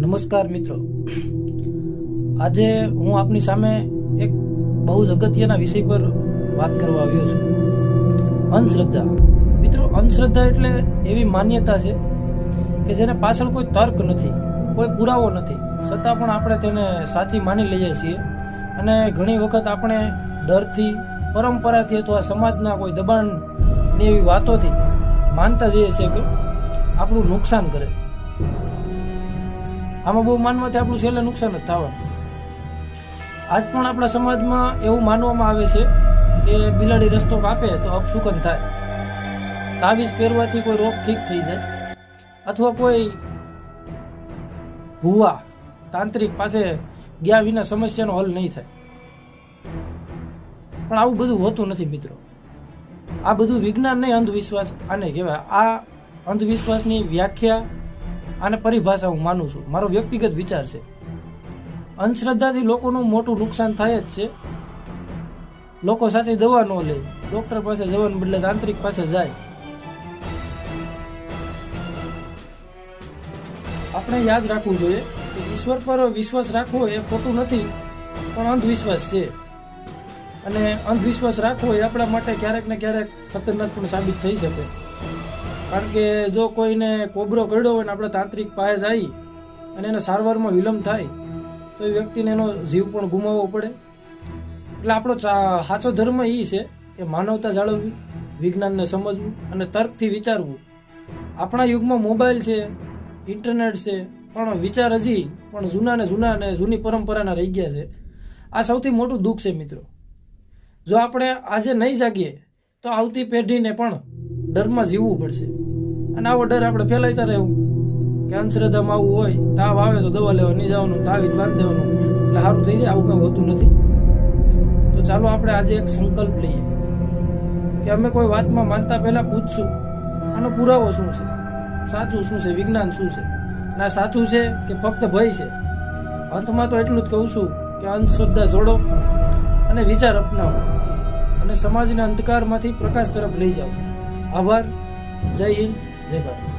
નમસ્કાર મિત્રો, આજે હું આપની સામે એક બહુ જ અગત્યના વિષય પર વાત કરવા આવ્યો છું. અંધશ્રદ્ધા. મિત્રો, અંધશ્રદ્ધા એટલે એવી માન્યતા છે કે જેને પાછળ કોઈ તર્ક નથી, કોઈ પુરાવો નથી, છતાં પણ આપણે તેને સાચી માની લઈએ છીએ. અને ઘણી વખત આપણે ડરથી, પરંપરાથી અથવા સમાજના કોઈ દબાણની એવી વાતોથી માનતા જઈએ છીએ કે આપણું નુકસાન કરે. આમાં બહુ માનવાથી આપણું છેલ્લે નુકસાન જ થવાનું. આજ પણ આપણા સમાજમાં એવું માનવામાં આવે છે કે બિલાડી રસ્તો કાપે તો અપશુકન થાય, તાવીઝ પહેરવાથી કોઈ રોગ ઠીક થઈ જાય, અથવા કોઈ ભૂવા તાંત્રિક પાસે ગયા વિના સમસ્યાનો હલ નહીં થાય. પણ આવું બધું હોતું નથી મિત્રો. આ બધું વિજ્ઞાન નહીં, અંધવિશ્વાસ આને કહેવાય. આ અંધવિશ્વાસની વ્યાખ્યા અને પરિભાષા હું માનું છું, મારો વ્યક્તિગત વિચાર છે. અંધશ્રદ્ધાથી લોકોનું મોટું નુકસાન થાય જ છે. લોકો સાચી દવા ન લે, ડોક્ટર પાસે જવાને બદલે તાંત્રિક પાસે જાય. આપણે યાદ રાખવું જોઈએ કે ઈશ્વર પર વિશ્વાસ રાખવો એ ખોટું નથી, પણ અંધવિશ્વાસ છે. અને અંધવિશ્વાસ રાખવો એ આપણા માટે ક્યારેક ને ક્યારેક ખતરનાક પણ સાબિત થઈ શકે. કારણ કે જો કોઈને કોબરો કરડ્યો હોય ને આપણે તાંત્રિક પાસે જઈએ અને એને સારવારમાં વિલંબ થાય તો એ વ્યક્તિને એનો જીવ પણ ગુમાવવો પડે. એટલે આપણો સાચો ધર્મ એ છે કે માનવતા જાળવવી, વિજ્ઞાનને સમજવું અને તર્કથી વિચારવું. આપણા યુગમાં મોબાઈલ છે, ઇન્ટરનેટ છે, પણ વિચાર હજી પણ જૂના ને જૂની પરંપરાના રહી ગયા છે. આ સૌથી મોટું દુઃખ છે મિત્રો. જો આપણે આજે નહીં જાગીએ તો આવતી પેઢીને પણ ડરમાં જીવવું પડશે. અને આવો ડર આપણે ફેલાવતા રહેવું કે અંધશ્રદ્ધામાં આવું હોય, તાવ આવે તો દવા લેવા નહીં જવાનું, તાવીજ બાંધી દેવાનું એટલે સારું થઈ જાય. આવું કંઈ હોતું નથી. તો ચાલો આપણે આજે એક સંકલ્પ લઈએ કે અમે કોઈ વાતમાં માનતા પહેલા પૂછશું આનો પુરાવો શું છે, સાચું શું છે, વિજ્ઞાન શું છે. ના સાચું છે કે ફક્ત ભય છે. અંતમાં તો એટલું જ કહું છું કે અંધશ્રદ્ધા જોડો અને વિચાર અપનાવો અને સમાજના અંધકારમાંથી પ્રકાશ તરફ લઈ જાઓ. આભાર. જય હિન્દ, જય ભારત.